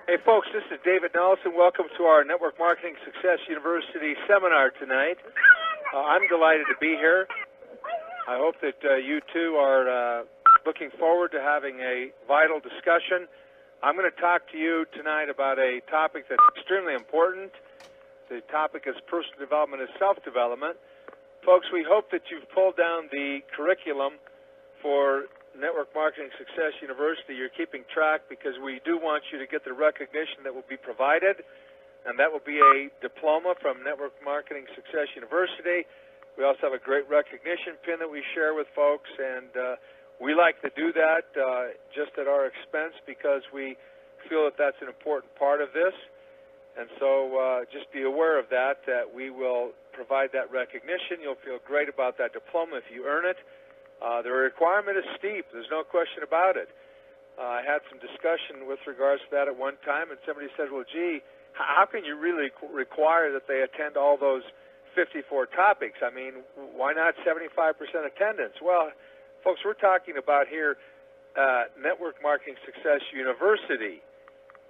Hey folks, this is David Nelson. Welcome to our Network Marketing Success University seminar tonight. I'm delighted to be here. I hope that you too are looking forward to having a vital discussion. I'm going to talk to you tonight about a topic that's extremely important. The topic is personal development and self-development. Folks, we hope that you've pulled down the curriculum for Network Marketing Success University. You're keeping track because we do want you to get the recognition that will be provided, and that will be a diploma from Network Marketing Success University. We also have a great recognition pin that we share with folks, and we like to do that just at our expense because we feel that that's an important part of this. And so just be aware of that, that we will provide that recognition. You'll feel great about that diploma if you earn it. The requirement is steep. There's no question about it. I had some discussion with regards to that at one time, and somebody said, well, gee, how can you really require that they attend all those 54 topics? I mean, why not 75% attendance? Well, folks, we're talking about here Network Marketing Success University.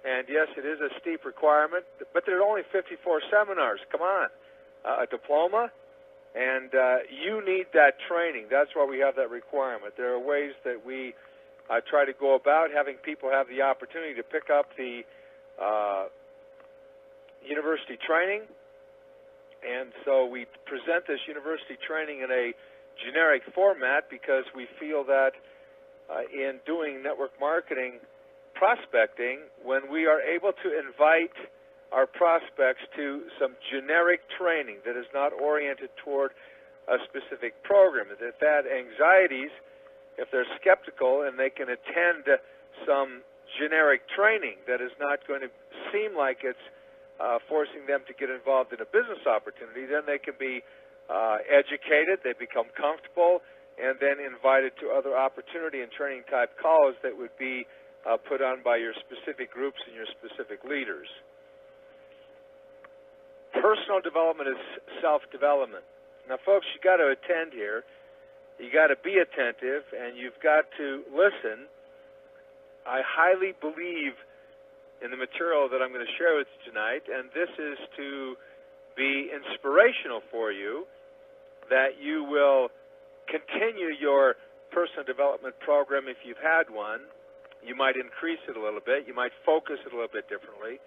And, yes, it is a steep requirement, but there are only 54 seminars. Come on. A diploma? And you need that training. That's why we have that requirement. There are ways that we try to go about having people have the opportunity to pick up the university training. And so we present this university training in a generic format because we feel that in doing network marketing prospecting, when we are able to invite our prospects to some generic training that is not oriented toward a specific program. If they had anxieties, if they're skeptical and they can attend some generic training that is not going to seem like it's forcing them to get involved in a business opportunity, then they can be educated, they become comfortable, and then invited to other opportunity and training type calls that would be put on by your specific groups and your specific leaders. Personal development is self-development. Now, folks, you got to attend here. You got to be attentive, and you've got to listen. I highly believe in the material that I'm going to share with you tonight, and this is to be inspirational for you, that you will continue your personal development program if you've had one. You might increase it a little bit. You might focus it a little bit differently.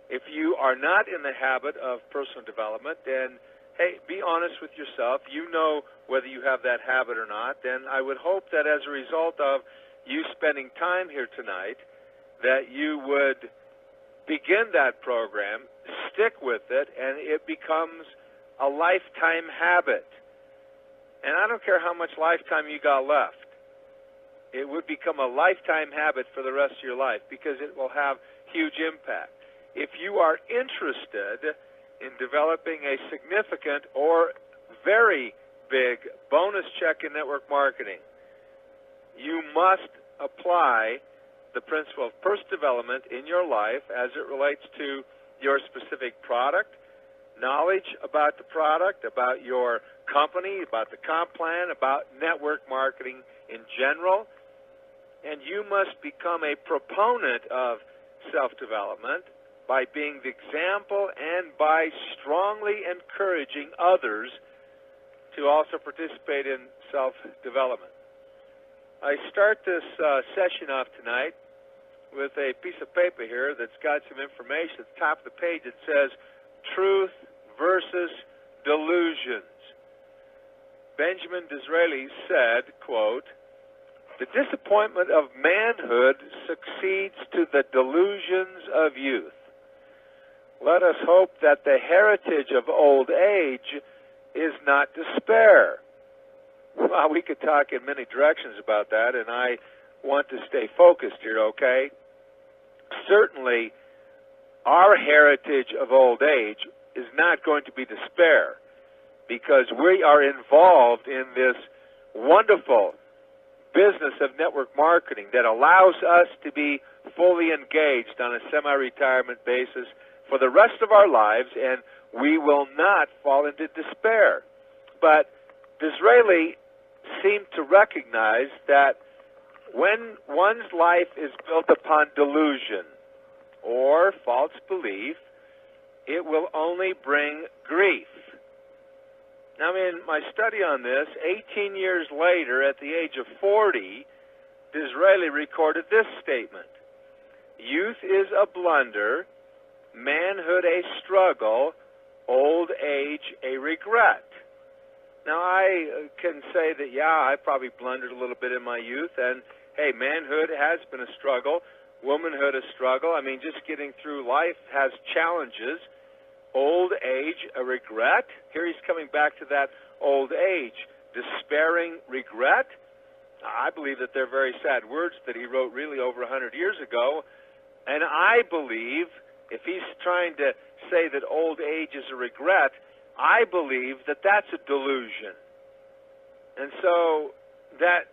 If you are not in the habit of personal development, then, hey, be honest with yourself. You know whether you have that habit or not. Then I would hope that as a result of you spending time here tonight, that you would begin that program, stick with it, and it becomes a lifetime habit. And I don't care how much lifetime you got left. It would become a lifetime habit for the rest of your life because it will have huge impact. If you are interested in developing a significant or very big bonus check in network marketing, you must apply the principle of personal development in your life as it relates to your specific product, knowledge about the product, about your company, about the comp plan, about network marketing in general, and you must become a proponent of self-development by being the example and by strongly encouraging others to also participate in self-development. I start this session off tonight with a piece of paper here that's got some information. At the top of the page it says, Truth versus Delusions. Benjamin Disraeli said, quote, "The disappointment of manhood succeeds to the delusions of youth. Let us hope that the heritage of old age is not despair." Well, we could talk in many directions about that, and I want to stay focused here, okay? Certainly, our heritage of old age is not going to be despair because we are involved in this wonderful business of network marketing that allows us to be fully engaged on a semi-retirement basis for the rest of our lives, and we will not fall into despair. But Disraeli seemed to recognize that when one's life is built upon delusion, or or false belief, it will only bring grief. Now, in my study on this, 18 years later, at the age of 40, Disraeli recorded this statement: "Youth is a blunder, manhood a struggle, old age a regret." Now, I can say that, yeah, I probably blundered a little bit in my youth, and, hey, manhood has been a struggle, womanhood a struggle. I mean, just getting through life has challenges. Old age a regret. Here he's coming back to that old age. Despairing regret. I believe that they're very sad words that he wrote really over 100 years ago, and I believe if he's trying to say that old age is a regret, I believe that that's a delusion. And so that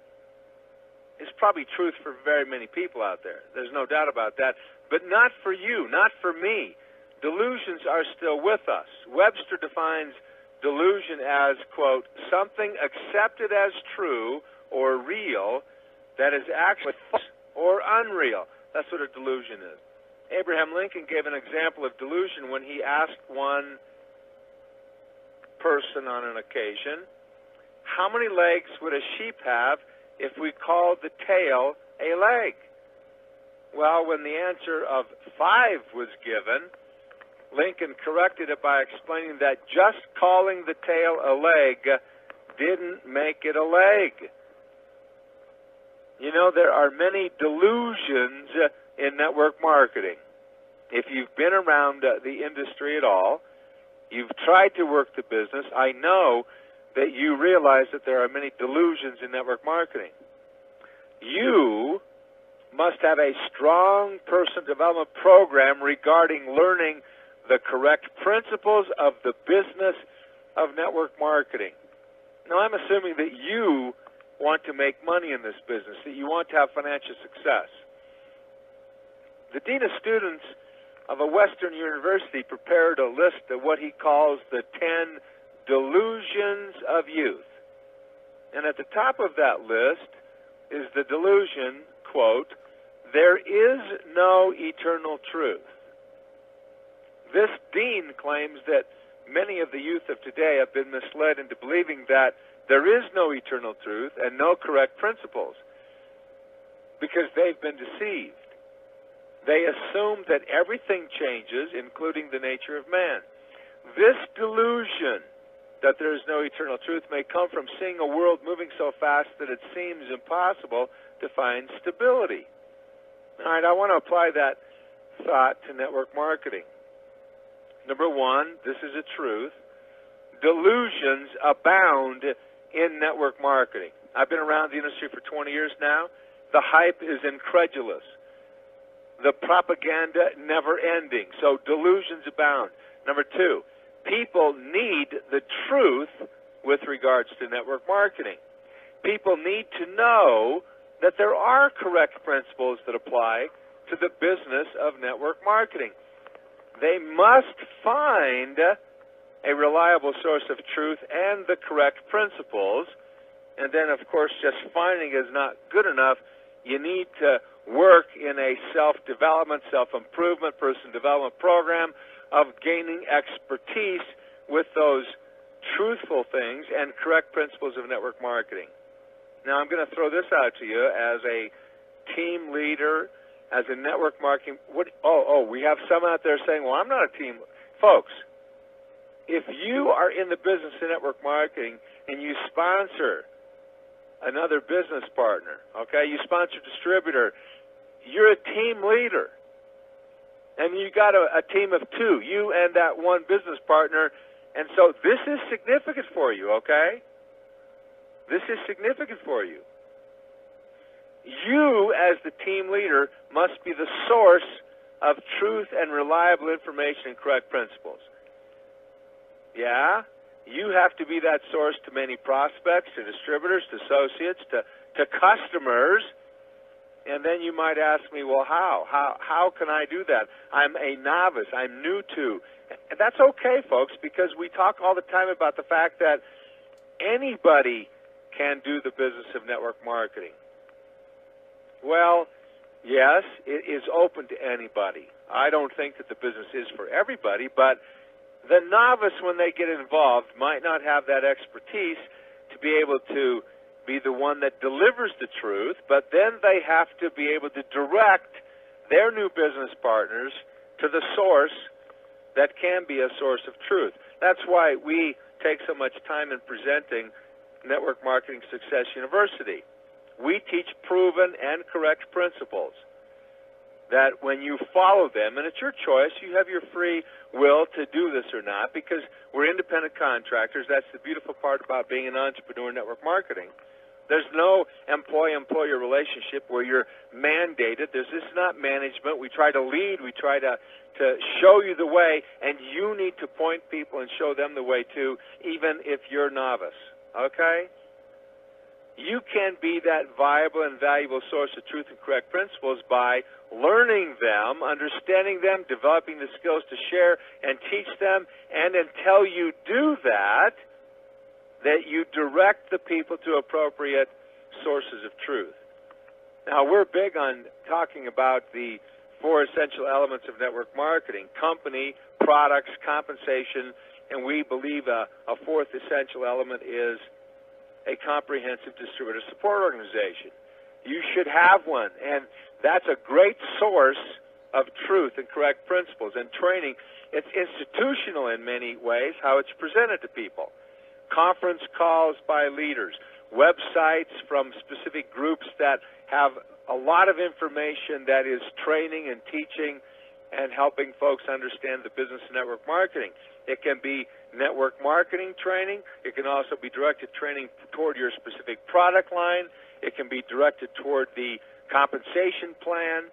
is probably truth for very many people out there. There's no doubt about that. But not for you, not for me. Delusions are still with us. Webster defines delusion as, quote, something accepted as true or real that is actually false or unreal. That's what a delusion is. Abraham Lincoln gave an example of delusion when he asked one person on an occasion, how many legs would a sheep have if we called the tail a leg? Well, when the answer of 5 was given, Lincoln corrected it by explaining that just calling the tail a leg didn't make it a leg. You know, there are many delusions in network marketing. If you've been around the industry at all, you've tried to work the business, I know that you realize that there are many delusions in network marketing. You must have a strong personal development program regarding learning the correct principles of the business of network marketing. Now, I'm assuming that you want to make money in this business, that you want to have financial success. The Dean of Students of a Western university prepared a list of what he calls the 10 delusions of youth. And at the top of that list is the delusion, quote, there is no eternal truth. This dean claims that many of the youth of today have been misled into believing that there is no eternal truth and no correct principles because they've been deceived. They assume that everything changes, including the nature of man. This delusion that there is no eternal truth may come from seeing a world moving so fast that it seems impossible to find stability. All right, I want to apply that thought to network marketing. Number one, this is a truth. Delusions abound in network marketing. I've been around the industry for 20 years now. The hype is incredulous. The propaganda never ending. So delusions abound. Number two, people need the truth with regards to network marketing. People need to know that there are correct principles that apply to the business of network marketing. They must find a reliable source of truth and the correct principles. And then, of course, just finding is not good enough. You need to work in a self-development, self-improvement, person development program of gaining expertise with those truthful things and correct principles of network marketing. Now, I'm going to throw this out to you as a team leader, as a network marketing. We have some out there saying, well, I'm not a team. Folks, if you are in the business of network marketing and you sponsor another business partner, okay, you sponsor a distributor, you're a team leader. And you got a team of 2, you and that one business partner. And so this is significant for you, okay? This is significant for you. You, as the team leader, must be the source of truth and reliable information and correct principles. Yeah? You have to be that source to many prospects, to distributors, to associates, to customers. And then you might ask me, well, how? How can I do that? I'm a novice. I'm new to. And that's okay, folks, because we talk all the time about the fact that anybody can do the business of network marketing. Well, yes, it is open to anybody. I don't think that the business is for everybody, but the novice, when they get involved, might not have that expertise to be able to be the one that delivers the truth, but then they have to be able to direct their new business partners to the source that can be a source of truth. That's why we take so much time in presenting Network Marketing Success University. We teach proven and correct principles that when you follow them, and it's your choice, you have your free will to do this or not, because we're independent contractors. That's the beautiful part about being an entrepreneur in network marketing. There's no employee-employer relationship where you're mandated. This is not management. We try to lead. We try to show you the way, and you need to point people and show them the way too, even if you're novice. Okay? You can be that viable and valuable source of truth and correct principles by learning them, understanding them, developing the skills to share and teach them, and until you do that, that you direct the people to appropriate sources of truth. Now, we're big on talking about the 4 essential elements of network marketing: company, products, compensation, and we believe a 4th essential element is a comprehensive distributor support organization. You should have one, and that's a great source of truth and correct principles and training. It's institutional in many ways, how it's presented to people. Conference calls by leaders, websites from specific groups that have a lot of information that is training and teaching and helping folks understand the business of network marketing. It can be network marketing training. It can also be directed training toward your specific product line. It can be directed toward the compensation plan.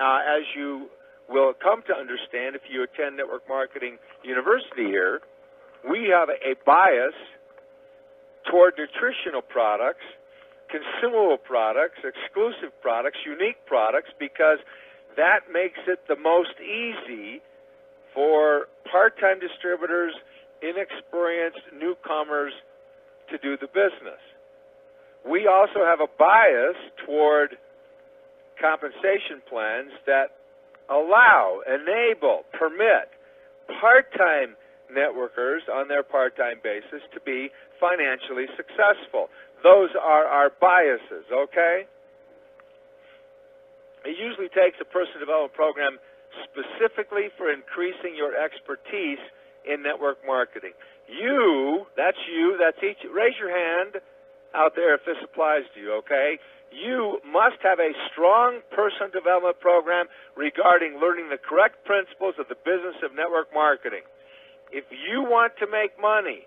As you will come to understand if you attend Network Marketing University here, we have a bias toward nutritional products, consumable products, exclusive products, unique products, because that makes it the most easy for part-time distributors, inexperienced newcomers to do the business. We also have a bias toward compensation plans that allow, enable, permit part-time networkers on their part-time basis to be financially successful. Those are our biases, okay? It usually takes a personal development program specifically for increasing your expertise in network marketing. That's each. Raise your hand out there if this applies to you, okay? You must have a strong personal development program regarding learning the correct principles of the business of network marketing. If you want to make money,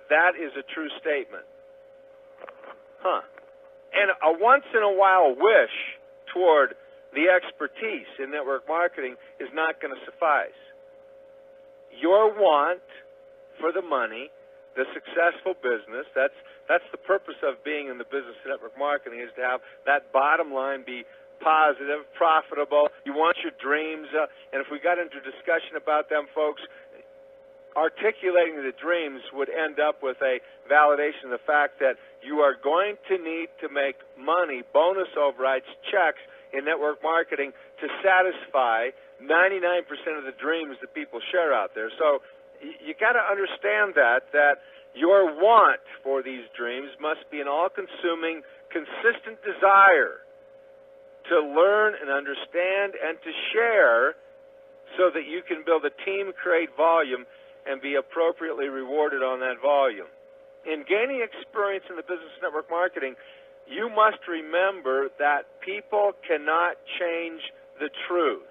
that is a true statement. And a once-in-a-while wish toward the expertise in network marketing is not going to suffice. Your want for the money, the successful business, that's the purpose of being in the business of network marketing, is to have that bottom line be positive, profitable. You want your dreams, and if we got into discussion about them, folks, articulating the dreams would end up with a validation of the fact that you are going to need to make money, bonus overrides, checks in network marketing to satisfy 99% of the dreams that people share out there. So you got to understand that your want for these dreams must be an all-consuming, consistent desire to learn and understand and to share so that you can build a team, create volume, and be appropriately rewarded on that volume. In gaining experience in the business network marketing, you must remember that people cannot change the truth.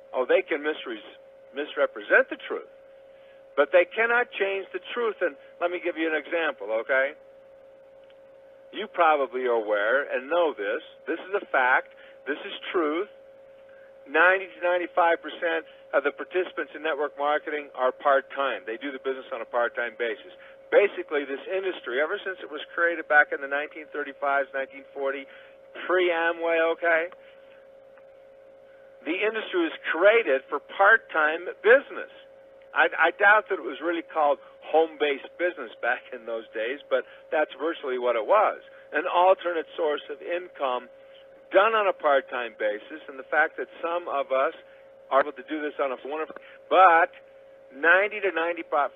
Oh, they can misrepresent the truth, but they cannot change the truth. And let me give you an example, okay? You probably are aware and know this. This is a fact. This is truth. 90 to 95% of the participants in network marketing are part-time. They do the business on a part-time basis. Basically, this industry, ever since it was created back in the 1935s, 1940, pre-Amway, okay, the industry was created for part-time business. I doubt that it was really called home-based business back in those days, but that's virtually what it was. An alternate source of income done on a part-time basis, and the fact that some of us are able to do this on a wonderful, but 90 to 95%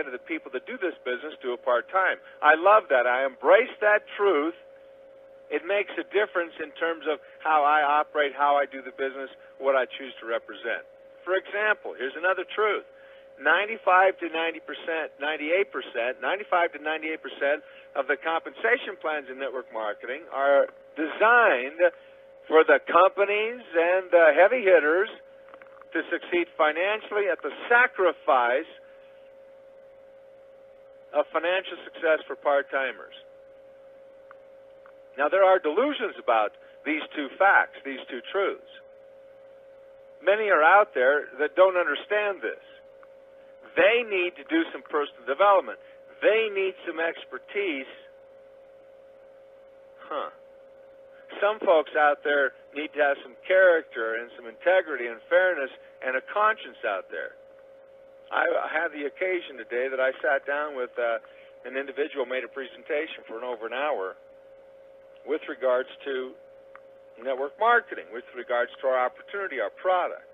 of the people that do this business do it part-time. I love that. I embrace that truth. It makes a difference in terms of how I operate, how I do the business, what I choose to represent. For example, here's another truth. 95 to 90%, 98%, 95 to 98% of the compensation plans in network marketing are designed for the companies and the heavy hitters to succeed financially at the sacrifice of financial success for part-timers. Now, there are delusions about these two facts, these two truths. Many are out there that don't understand this. They need to do some personal development. They need some expertise. Some folks out there need to have some character and some integrity and fairness and a conscience out there. I had the occasion today that I sat down with an individual, made a presentation for over an hour with regards to network marketing, with regards to our opportunity, our product.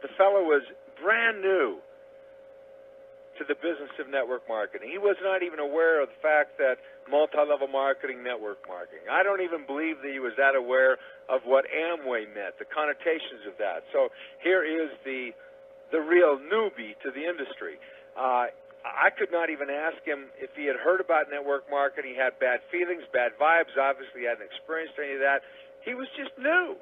The fellow was brand new to the business of network marketing. He was not even aware of the fact that multi-level marketing, network marketing. I don't even believe that he was that aware of what Amway meant, the connotations of that. So here is the real newbie to the industry. I could not even ask him if he had heard about network marketing. He had bad feelings, bad vibes. Obviously, he hadn't experienced any of that. He was just new.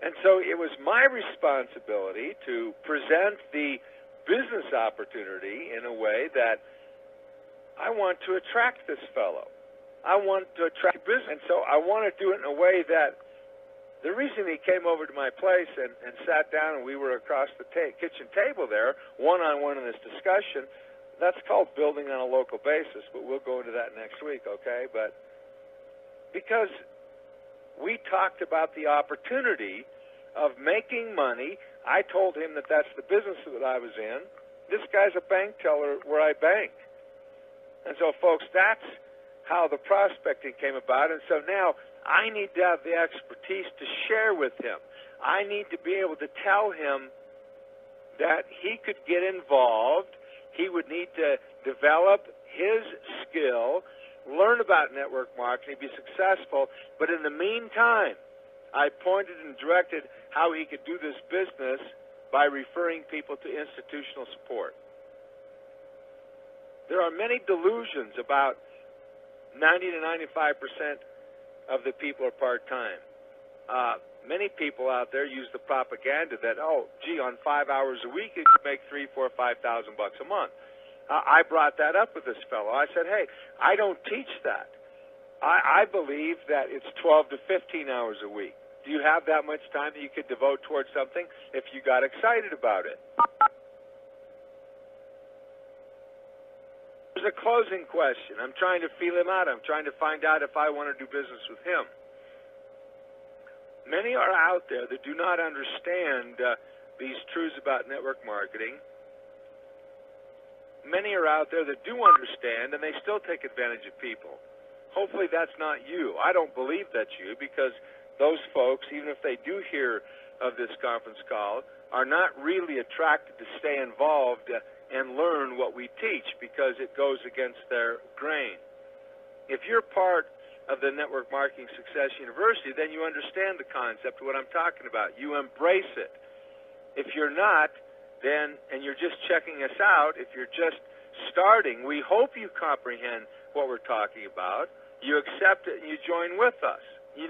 And so it was my responsibility to present the business opportunity in a way that I want to attract this fellow. I want to attract business. And so I want to do it in a way that the reason he came over to my place and sat down and we were across the kitchen table there, one-on-one in this discussion, that's called building on a local basis, but we'll go into that next week, okay? But because we talked about the opportunity of making money, I told him that that's the business that I was in. This guy's a bank teller where I bank. And so, folks, that's how the prospecting came about. And so now I need to have the expertise to share with him. I need to be able to tell him that he could get involved. He would need to develop his skill, learn about network marketing, be successful. But in the meantime, I pointed and directed how he could do this business by referring people to institutional support. There are many delusions about 90 to 95% of the people are part-time. Many people out there use the propaganda that, oh, gee, on 5 hours a week you can make $3,000, $4,000, $5,000 a month. I brought that up with this fellow. I said, hey, I don't teach that. I believe that it's 12 to 15 hours a week. Do you have that much time that you could devote towards something if you got excited about it? There's a closing question. I'm trying to feel him out. I'm trying to find out if I want to do business with him. Many are out there that do not understand these truths about network marketing. Many are out there that do understand, and they still take advantage of people. Hopefully that's not you. I don't believe that's you, because those folks, even if they do hear of this conference call, are not really attracted to stay involved and learn what we teach, because it goes against their grain. If you're part of the Network Marketing Success University, then you understand the concept of what I'm talking about. You embrace it. If you're not, then, and you're just checking us out, if you're just starting, we hope you comprehend what we're talking about. You accept it and you join with us. You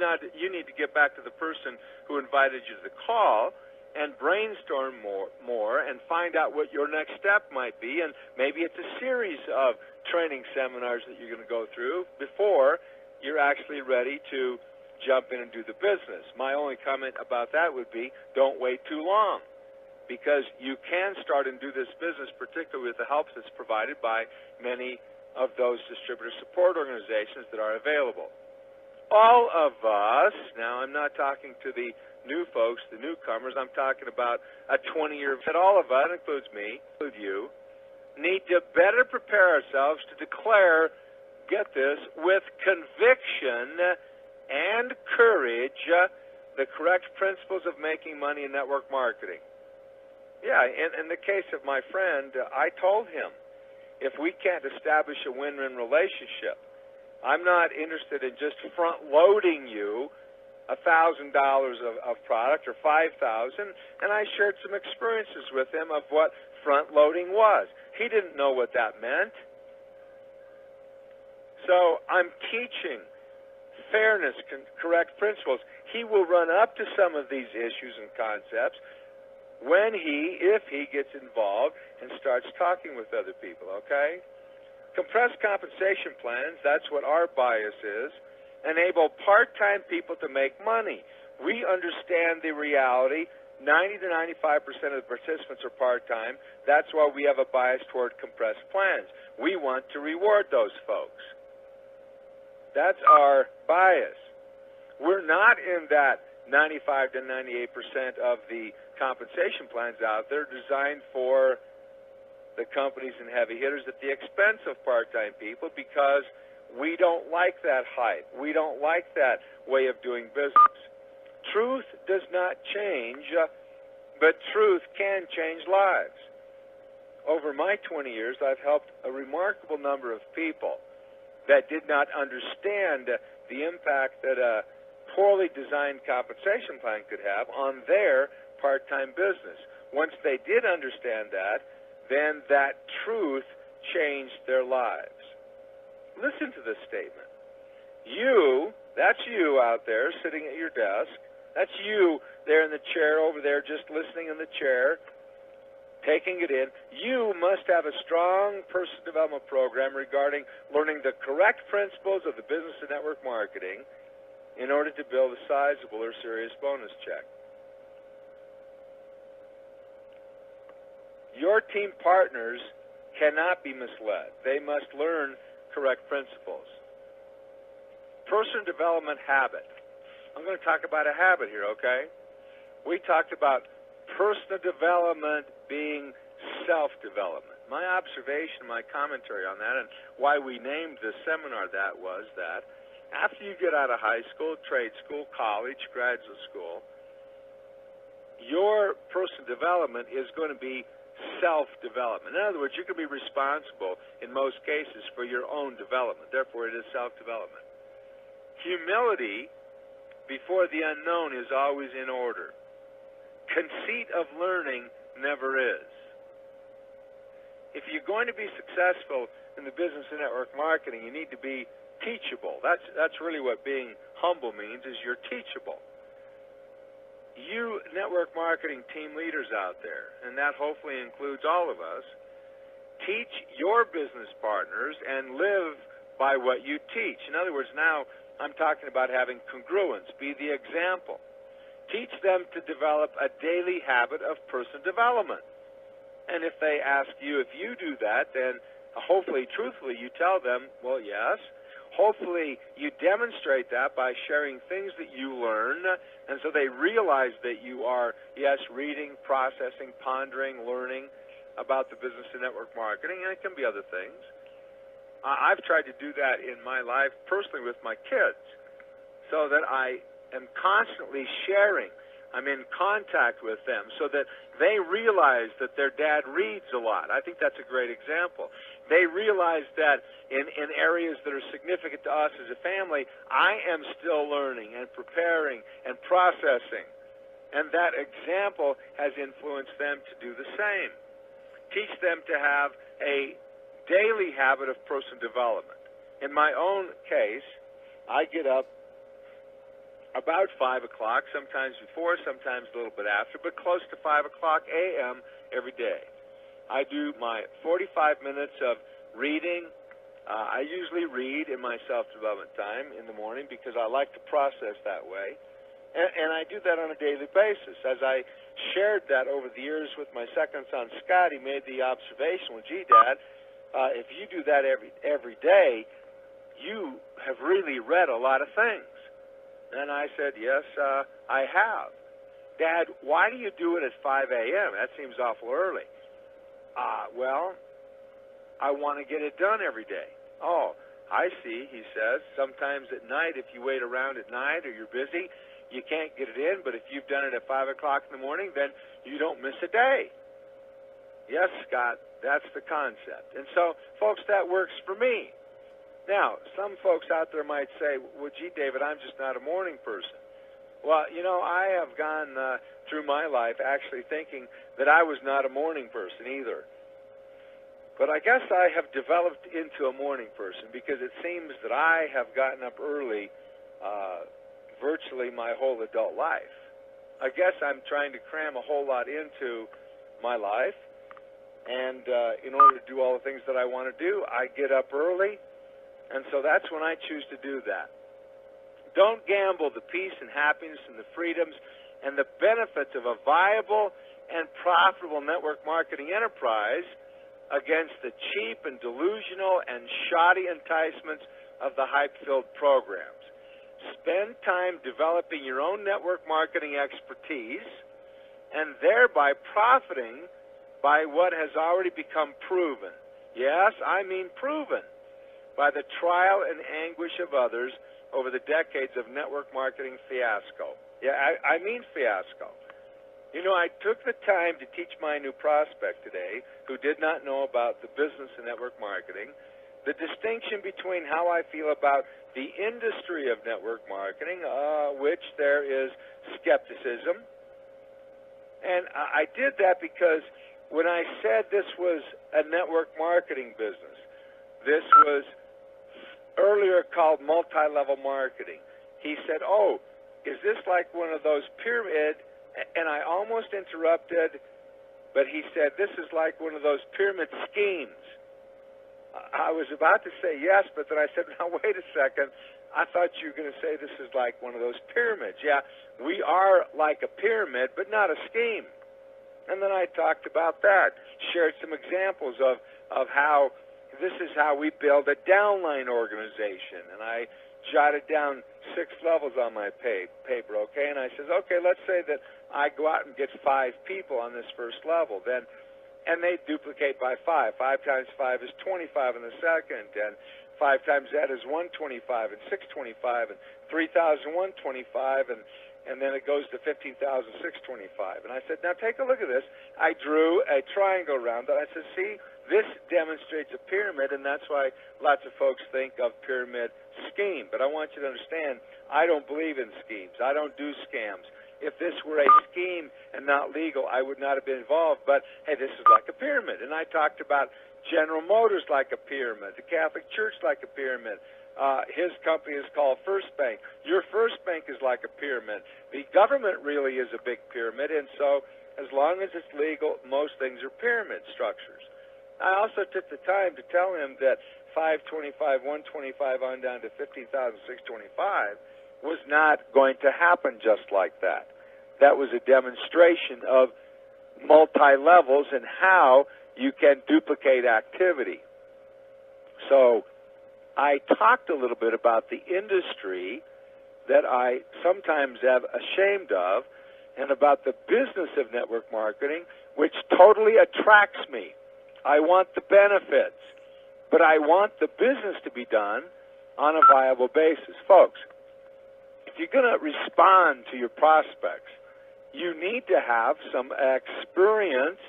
need to get back to the person who invited you to the call and brainstorm more and find out what your next step might be. And maybe it's a series of training seminars that you're going to go through before you're actually ready to jump in and do the business. My only comment about that would be, don't wait too long, because you can start and do this business, particularly with the help that's provided by many of those distributor support organizations that are available. All of us, now I'm not talking to the new folks, the newcomers, I'm talking about a 20-year vet. All of us, includes me, include you, need to better prepare ourselves to declare, get this, with conviction and courage the correct principles of making money in network marketing. Yeah, in the case of my friend, I told him, if we can't establish a win-win relationship, I'm not interested in just front-loading you $1,000 of product or $5,000, and I shared some experiences with him of what front-loading was. He didn't know what that meant. So I'm teaching fairness, correct principles. He will run up to some of these issues and concepts if he gets involved and starts talking with other people, okay? Compressed compensation plans, that's what our bias is, enable part-time people to make money. We understand the reality. 90 to 95% of the participants are part-time. That's why we have a bias toward compressed plans. We want to reward those folks. That's our bias. We're not in that 95 to 98% of the compensation plans out there designed for the companies and heavy hitters at the expense of part-time people, because we don't like that hype. We don't like that way of doing business. Truth does not change, but truth can change lives. Over my 20 years, I've helped a remarkable number of people that did not understand the impact that a poorly designed compensation plan could have on their part-time business. Once they did understand that, then that truth changed their lives. Listen to this statement. You, that's you out there sitting at your desk. That's you there in the chair over there just listening in the chair, taking it in. You must have a strong personal development program regarding learning the correct principles of the business and network marketing in order to build a sizable or serious bonus check. Your team partners cannot be misled. They must learn correct principles. Personal development habit. I'm going to talk about a habit here, okay? We talked about personal development being self-development. My observation, my commentary on that, and why we named this seminar that was that after you get out of high school, trade school, college, graduate school, your personal development is going to be self-development. In other words, you can be responsible in most cases for your own development. Therefore, it is self-development. Humility before the unknown is always in order. Conceit of learning never is. If you're going to be successful in the business and network marketing, you need to be teachable. That's really what being humble means, is you're teachable. You network marketing team leaders out there, and that hopefully includes all of us, teach your business partners and live by what you teach. In other words, now I'm talking about having congruence. Be the example. Teach them to develop a daily habit of personal development. And if they ask you if you do that, then hopefully, truthfully, you tell them, well, yes. Hopefully, you demonstrate that by sharing things that you learn, and so they realize that you are, yes, reading, processing, pondering, learning about the business and network marketing, and it can be other things. I've tried to do that in my life personally with my kids, so that I am constantly sharing. I'm in contact with them so that they realize that their dad reads a lot. I think that's a great example. They realize that in areas that are significant to us as a family, I am still learning and preparing and processing. And that example has influenced them to do the same. Teach them to have a daily habit of personal development. In my own case, I get up about 5 o'clock, sometimes before, sometimes a little bit after, but close to 5 o'clock a.m. every day. I do my 45 minutes of reading. I usually read in my self-development time in the morning because I like to process that way. And I do that on a daily basis. As I shared that over the years with my second son, Scott, he made the observation, well, gee, Dad, if you do that every day, you have really read a lot of things. And I said, yes, I have. Dad, why do you do it at 5 a.m.? That seems awful early. Well, I want to get it done every day. Oh, I see, he says, sometimes at night, if you wait around at night or you're busy, you can't get it in, but if you've done it at 5 o'clock in the morning, then you don't miss a day. Yes, Scott, that's the concept. And so, folks, that works for me. Now, some folks out there might say, well, gee, David, I'm just not a morning person. Well, you know, I have gone through my life actually thinking that I was not a morning person either. But I guess I have developed into a morning person because it seems that I have gotten up early virtually my whole adult life. I guess I'm trying to cram a whole lot into my life, and in order to do all the things that I want to do, I get up early, and so that's when I choose to do that. Don't gamble the peace and happiness and the freedoms and the benefits of a viable and profitable network marketing enterprise against the cheap and delusional and shoddy enticements of the hype-filled programs. Spend time developing your own network marketing expertise and thereby profiting by what has already become proven. Yes, I mean proven by the trial and anguish of others over the decades of network marketing fiasco. Yeah, I mean fiasco. You know, I took the time to teach my new prospect today, who did not know about the business of network marketing, the distinction between how I feel about the industry of network marketing, which there is skepticism. And I did that because when I said this was a network marketing business, this was earlier called multi-level marketing. He said, oh, is this like one of those pyramid? And I almost interrupted, but he said, this is like one of those pyramid schemes. I was about to say yes, but then I said, now wait a second. I thought you were going to say this is like one of those pyramids. Yeah, we are like a pyramid, but not a scheme. And then I talked about that, shared some examples of how this is how we build a downline organization. And I jotted down 6 levels on my paper, okay? And I says, okay, let's say that I go out and get 5 people on this first level. Then, and they duplicate by 5. 5 times 5 is 25 in the second, and 5 times that is 125, and 625, and 3,125, and then it goes to 15,625. And I said, now take a look at this. I drew a triangle around it. I said, see, this demonstrates a pyramid, and that's why lots of folks think of pyramid scheme. But I want you to understand, I don't believe in schemes. I don't do scams. If this were a scheme and not legal, I would not have been involved. But, hey, this is like a pyramid. And I talked about General Motors like a pyramid, the Catholic Church like a pyramid. His company is called First Bank. Your First Bank is like a pyramid. The government really is a big pyramid, and so as long as it's legal, most things are pyramid structures. I also took the time to tell him that 525, 125 on down to 15,625 was not going to happen just like that. That was a demonstration of multi-levels and how you can duplicate activity. So I talked a little bit about the industry that I sometimes am ashamed of and about the business of network marketing, which totally attracts me. I want the benefits, but I want the business to be done on a viable basis. Folks, if you're going to respond to your prospects, you need to have some experience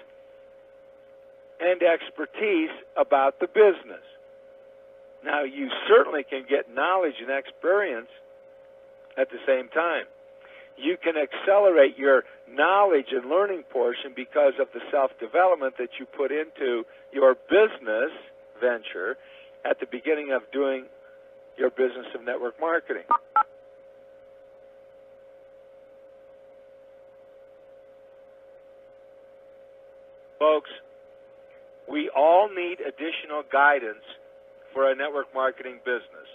and expertise about the business. Now, you certainly can get knowledge and experience at the same time. You can accelerate your knowledge and learning portion because of the self-development that you put into your business venture at the beginning of doing your business of network marketing. Folks, we all need additional guidance for a network marketing business.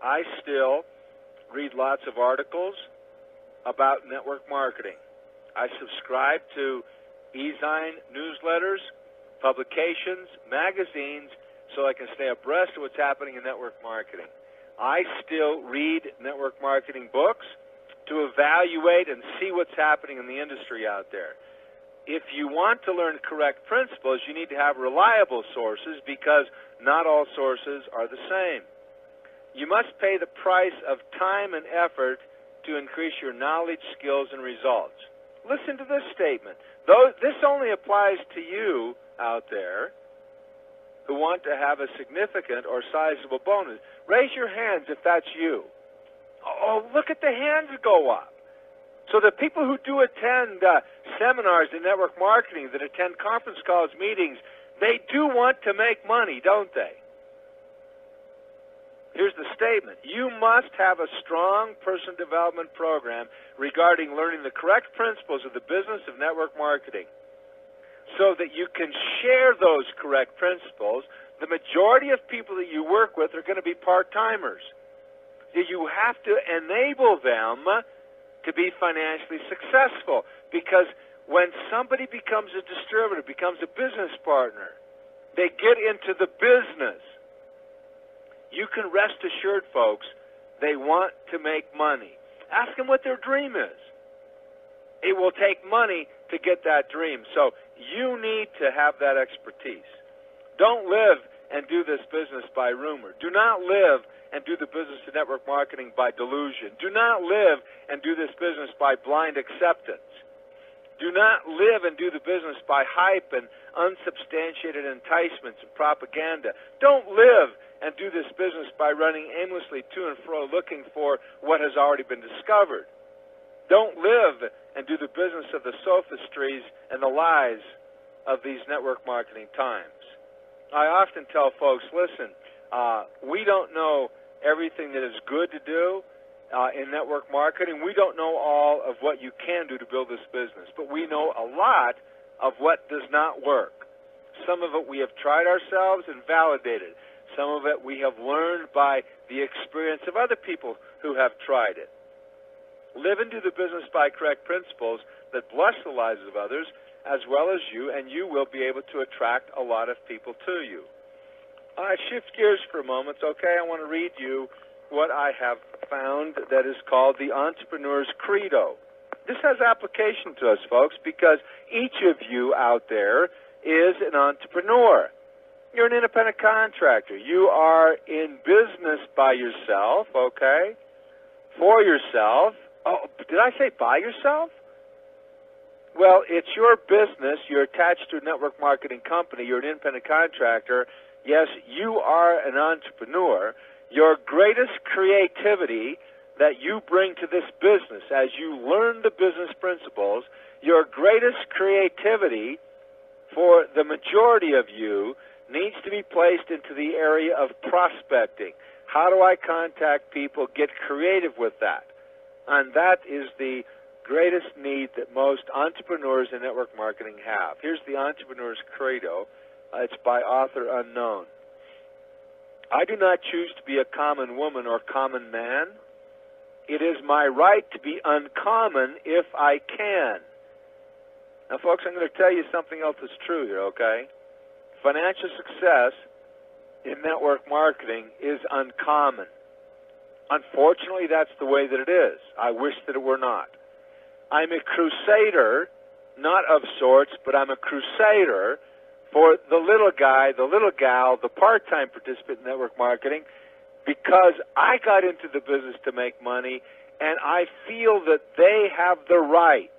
I still read lots of articles about network marketing. I subscribe to e-Zine newsletters, publications, magazines, so I can stay abreast of what's happening in network marketing. I still read network marketing books to evaluate and see what's happening in the industry out there. if you want to learn correct principles, you need to have reliable sources because not all sources are the same. You must pay the price of time and effort to increase your knowledge, skills, and results. Listen to this statement. Though this only applies to you out there who want to have a significant or sizable bonus. Raise your hands if that's you. Oh, look at the hands go up. So the people who do attend seminars in network marketing, that attend conference calls, meetings, they do want to make money, don't they? Here's the statement. You must have a strong person development program regarding learning the correct principles of the business of network marketing so that you can share those correct principles. The majority of people that you work with are going to be part-timers. You have to enable them to be financially successful, because when somebody becomes a distributor, becomes a business partner, they get into the business. You can rest assured, folks, they want to make money. Ask them what their dream is. It will take money to get that dream. So you need to have that expertise. Don't live and do this business by rumor. Do not live and do the business of network marketing by delusion. Do not live and do this business by blind acceptance. Do not live and do the business by hype and unsubstantiated enticements and propaganda. Don't live and do this business by running aimlessly to and fro looking for what has already been discovered. Don't live and do the business of the sophistries and the lies of these network marketing times. I often tell folks, listen, we don't know everything that is good to do in network marketing. We don't know all of what you can do to build this business, but we know a lot of what does not work. Some of it we have tried ourselves and validated. Some of it we have learned by the experience of other people who have tried it. Live and do the business by correct principles that bless the lives of others as well as you, and you will be able to attract a lot of people to you. I shift gears for a moment, okay? I want to read you what I have found that is called the Entrepreneur's Credo. This has application to us, folks, because each of you out there is an entrepreneur. You're an independent contractor. You are in business by yourself, okay? For yourself. Oh, did I say by yourself? Well, it's your business. You're attached to a network marketing company. You're an independent contractor. Yes, you are an entrepreneur. Your greatest creativity that you bring to this business as you learn the business principles, your greatest creativity for the majority of you needs to be placed into the area of prospecting. How do I contact people? Get creative with that. And that is the greatest need that most entrepreneurs in network marketing have. Here's the Entrepreneur's Credo. It's by author unknown. I do not choose to be a common woman or common man. It is my right to be uncommon if I can. Now, folks, I'm going to tell you something else that's true here, okay? Financial success in network marketing is uncommon. Unfortunately, that's the way that it is. I wish that it were not. I'm a crusader, not of sorts, but I'm a crusader for the little guy, the little gal, the part-time participant in network marketing, because I got into the business to make money, and I feel that they have the right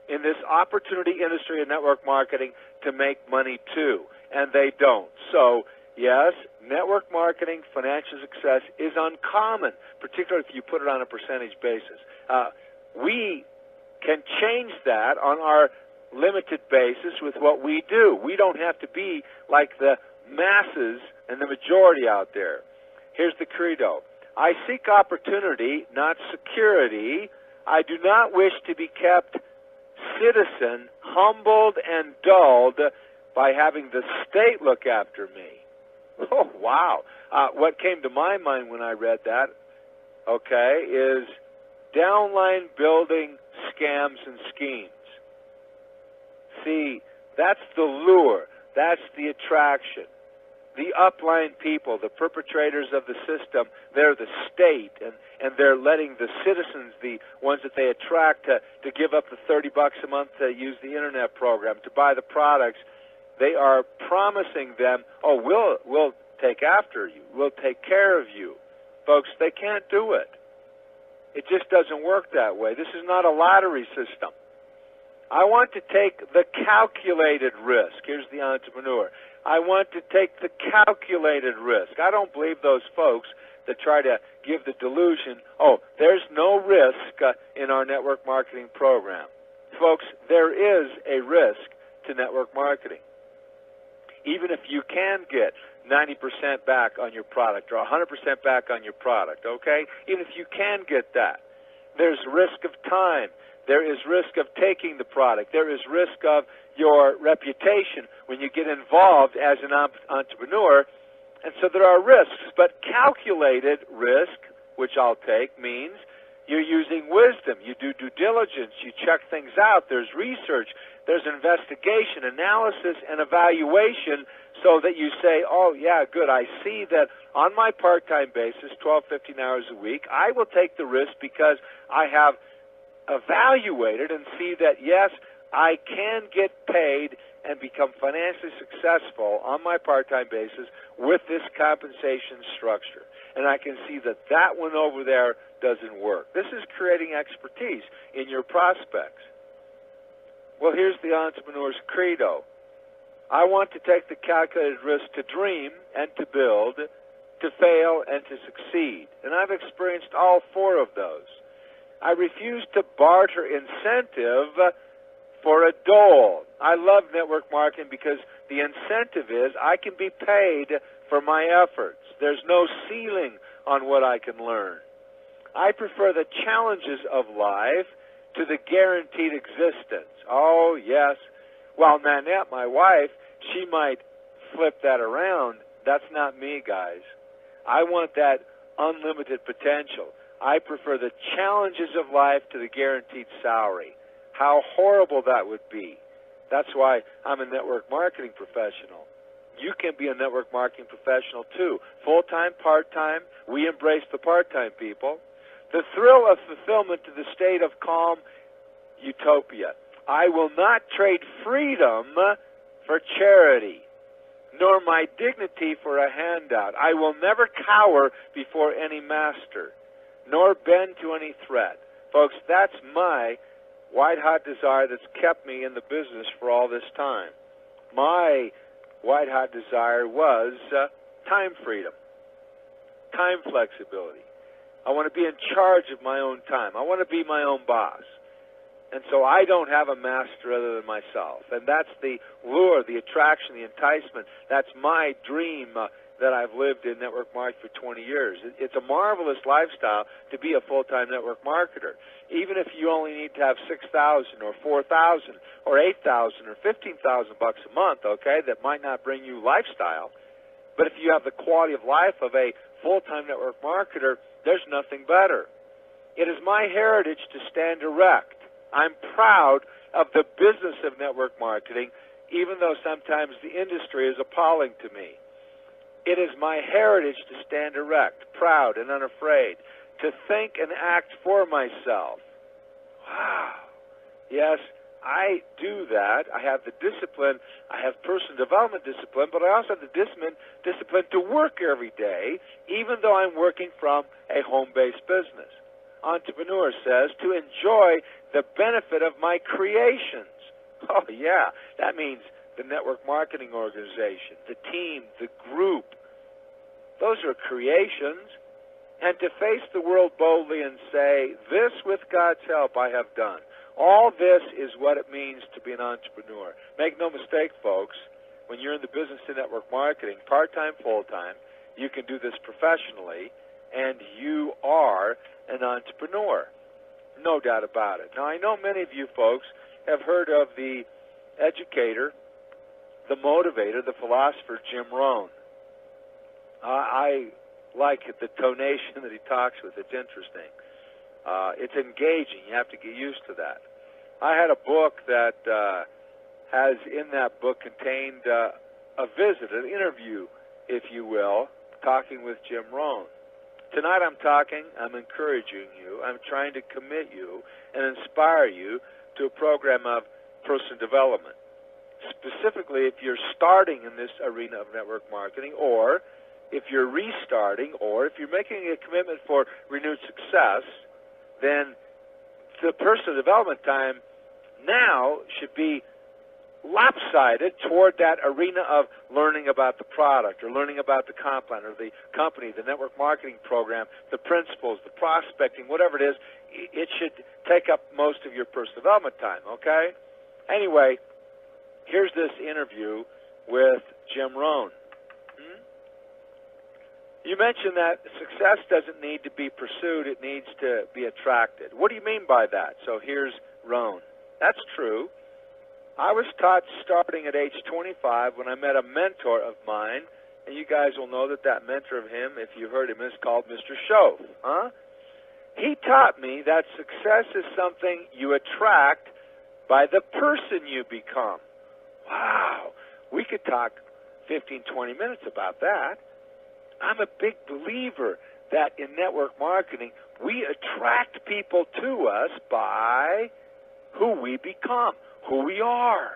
in this opportunity industry of network marketing to make money too, and they don't. So, yes, network marketing, financial success is uncommon, particularly if you put it on a percentage basis. We can change that on our limited basis with what we do. We don't have to be like the masses and the majority out there. Here's the credo. I seek opportunity, not security. I do not wish to be kept citizen, humbled and dulled by having the state look after me. Oh, wow. What came to my mind when I read that, okay, is downline building scams and schemes. See, that's the lure. That's the attraction. the upline people, the perpetrators of the system, they're the state, and they're letting the citizens, the ones that they attract, to give up the $30 a month to use the internet program, to buy the products. They are promising them, oh, we'll take after you, we'll take care of you. Folks, they can't do it. It just doesn't work that way. This is not a lottery system. I want to take the calculated risk. Here's the entrepreneur. I want to take the calculated risk. I don't believe those folks that try to give the delusion, oh, there's no risk in our network marketing program. Folks, there is a risk to network marketing. Even if you can get 90% back on your product or 100% back on your product, okay? Even if you can get that, there's risk of time. There is risk of taking the product. There is risk of your reputation when you get involved as an entrepreneur. And so there are risks, but calculated risk, which I'll take, means you're using wisdom. You do due diligence. You check things out. There's research. There's investigation, analysis, and evaluation so that you say, oh, yeah, good. I see that on my part-time basis, 12, 15 hours a week, I will take the risk because I have evaluated and see that, yes, I can get paid and become financially successful on my part-time basis with this compensation structure. And I can see that that one over there doesn't work. This is creating expertise in your prospects. Well, here's the entrepreneur's credo. I want to take the calculated risk to dream and to build, to fail and to succeed. And I've experienced all four of those. I refuse to barter incentive for a dole. I love network marketing because the incentive is I can be paid for my efforts. There's no ceiling on what I can learn. I prefer the challenges of life to the guaranteed existence. Oh, yes. Well, Nanette, my wife, she might flip that around. That's not me, guys. I want that unlimited potential. I prefer the challenges of life to the guaranteed salary. How horrible that would be. That's why I'm a network marketing professional. You can be a network marketing professional too. Full-time, part-time. We embrace the part-time people. The thrill of fulfillment to the state of calm utopia. I will not trade freedom for charity, nor my dignity for a handout. I will never cower before any master, nor bend to any threat. Folks, that's my white-hot desire that's kept me in the business for all this time. My white-hot desire was time freedom, time flexibility. I want to be in charge of my own time. I want to be my own boss. And so I don't have a master other than myself. And that's the lure, the attraction, the enticement. That's my dream that I've lived in network marketing for 20 years. It's a marvelous lifestyle to be a full-time network marketer. Even if you only need to have $6,000 or $4,000 or $8,000 or $15,000 a month, okay, that might not bring you lifestyle. But if you have the quality of life of a full-time network marketer, there's nothing better. It is my heritage to stand erect. I'm proud of the business of network marketing, even though sometimes the industry is appalling to me. It is my heritage to stand erect, proud and unafraid, to think and act for myself. Wow. Yes, I do that. I have the discipline. I have personal development discipline, but I also have the discipline to work every day, even though I'm working from a home-based business. Entrepreneur says to enjoy the benefit of my creations. Oh, yeah. That means the network marketing organization, the team, the group. Those are creations. And to face the world boldly and say, this with God's help I have done. All this is what it means to be an entrepreneur. Make no mistake, folks, when you're in the business of network marketing, part-time, full-time, you can do this professionally, and you are an entrepreneur. No doubt about it. Now, I know many of you folks have heard of the educator, the motivator, the philosopher, Jim Rohn. I like the tonation that he talks with. It's interesting. It's engaging. You have to get used to that. I had a book that has in that book contained a visit, an interview if you will, talking with Jim Rohn. Tonight I'm encouraging you, I'm trying to commit you and inspire you to a program of personal development. Specifically, if you're starting in this arena of network marketing, or if you're restarting, or if you're making a commitment for renewed success, then the personal development time now should be lopsided toward that arena of learning about the product or learning about the comp plan or the company, the network marketing program, the principles, the prospecting, whatever it is. It should take up most of your personal development time, okay? Anyway, here's this interview with Jim Rohn. You mentioned that success doesn't need to be pursued, it needs to be attracted. What do you mean by that? So here's Rohn. That's true. I was taught starting at age 25 when I met a mentor of mine, and you guys will know that that mentor of him, if you heard him, is called Mr. Shoaff. He taught me that success is something you attract by the person you become. Wow, we could talk 15, 20 minutes about that. I'm a big believer that in network marketing, we attract people to us by who we become, who we are.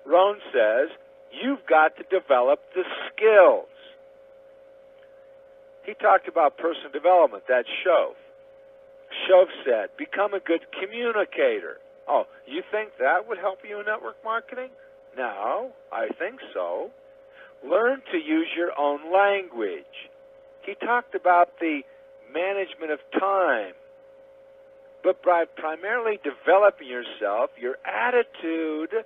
Rohn says, you've got to develop the skills. He talked about personal development, that's Shoaff. Shoaff said, become a good communicator. Oh, you think that would help you in network marketing? No, I think so. Learn to use your own language. He talked about the management of time, but by primarily developing yourself, your attitude,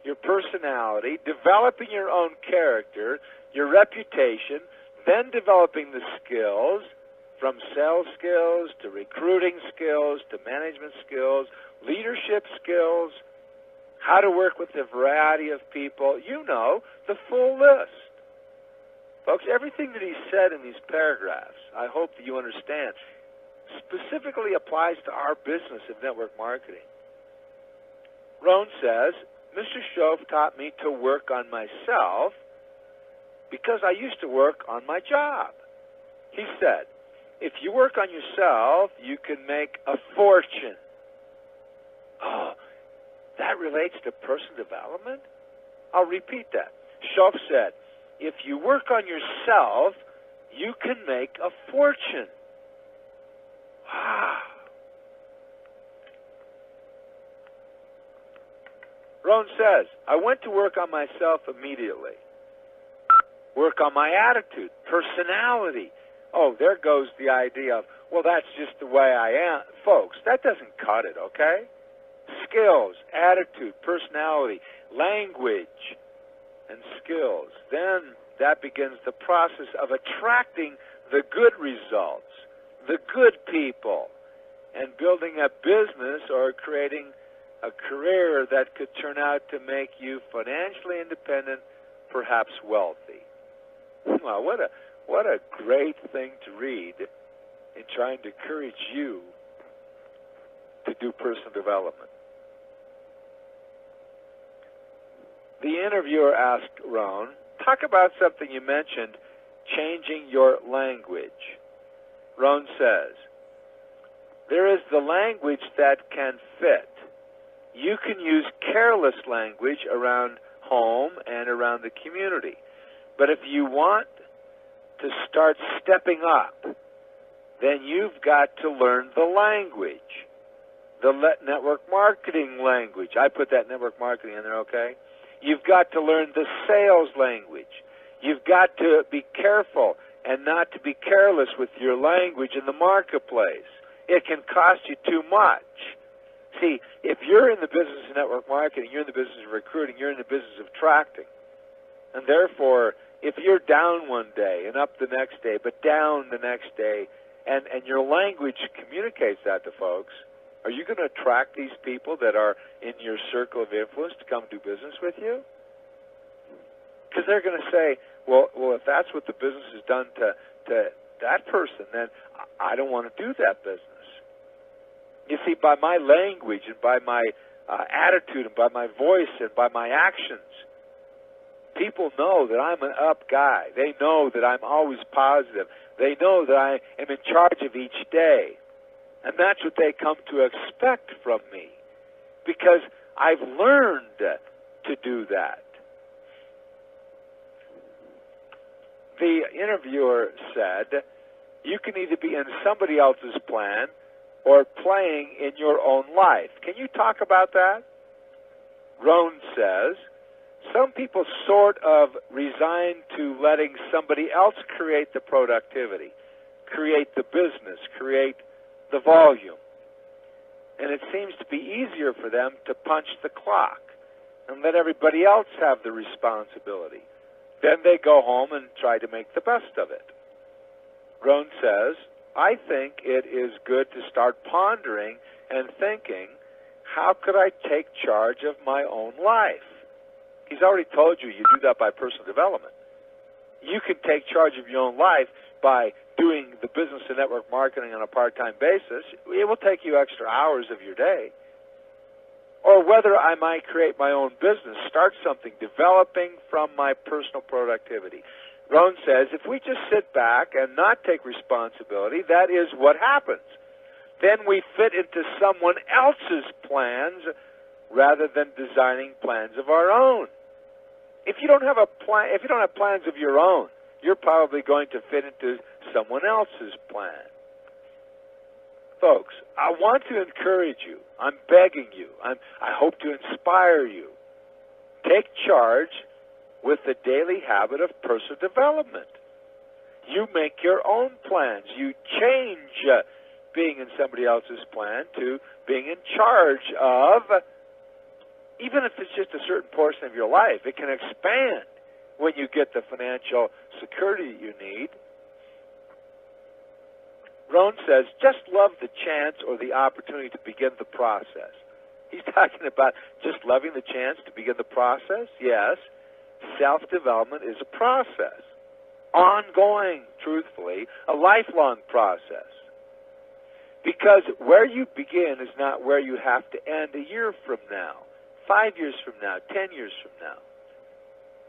your personality, developing your own character, your reputation, then developing the skills, from sales skills to recruiting skills to management skills, leadership skills, how to work with a variety of people, you know, the full list. Folks, everything that he said in these paragraphs, I hope that you understand, specifically applies to our business of network marketing. Rohn says, Mr. Shoaff taught me to work on myself because I used to work on my job. He said, if you work on yourself, you can make a fortune. Oh, that relates to personal development? I'll repeat that. Shoaff said, if you work on yourself, you can make a fortune. Wow. Rohn says, I went to work on myself immediately. Work on my attitude, personality. Oh, there goes the idea of, well, that's just the way I am. Folks, that doesn't cut it, okay? Skills, attitude, personality, language, and skills. Then that begins the process of attracting the good results, the good people, and building a business or creating a career that could turn out to make you financially independent, perhaps wealthy. Wow, what a great thing to read in trying to encourage you to do personal development. The interviewer asked Rohn, talk about something you mentioned, changing your language. Rohn says, there is the language that can fit. You can use careless language around home and around the community. But if you want to start stepping up, then you've got to learn the language, the network marketing language. I put that network marketing in there, okay? You've got to learn the sales language. You've got to be careful and not to be careless with your language in the marketplace. It can cost you too much. See, if you're in the business of network marketing, you're in the business of recruiting, you're in the business of attracting. And therefore, if you're down one day and up the next day, but down the next day, and your language communicates that to folks, are you going to attract these people that are in your circle of influence to come do business with you? Because they're going to say, well, if that's what the business has done to that person, then I don't want to do that business. You see, by my language and by my attitude and by my voice and by my actions, People know that I'm an up guy. They know that I'm always positive. They know that I am in charge of each day. And that's what they come to expect from me, because I've learned to do that. The interviewer said, you can either be in somebody else's plan or playing in your own life. Can you talk about that? Rohn says, some people sort of resign to letting somebody else create the productivity, create the business, create the volume. And it seems to be easier for them to punch the clock and let everybody else have the responsibility. Then they go home and try to make the best of it. Rohn says, I think it is good to start pondering and thinking, how could I take charge of my own life? He's already told you do that by personal development. You can take charge of your own life by doing the business and network marketing on a part-time basis. It will take you extra hours of your day. Or whether I might create my own business, start something, developing from my personal productivity. Rohn says, if we just sit back and not take responsibility, that is what happens. Then we fit into someone else's plans rather than designing plans of our own. If you don't have a plan, if you don't have plans of your own, you're probably going to fit into someone else's plan. Folks, I want to encourage you. I'm begging you. I hope to inspire you. Take charge with the daily habit of personal development. You make your own plans. You change being in somebody else's plan to being in charge of, even if it's just a certain portion of your life. It can expand when you get the financial security you need. Rohn says, just love the chance or the opportunity to begin the process. He's talking about just loving the chance to begin the process. Yes, self-development is a process. Ongoing, truthfully, a lifelong process. Because where you begin is not where you have to end a year from now, 5 years from now, 10 years from now.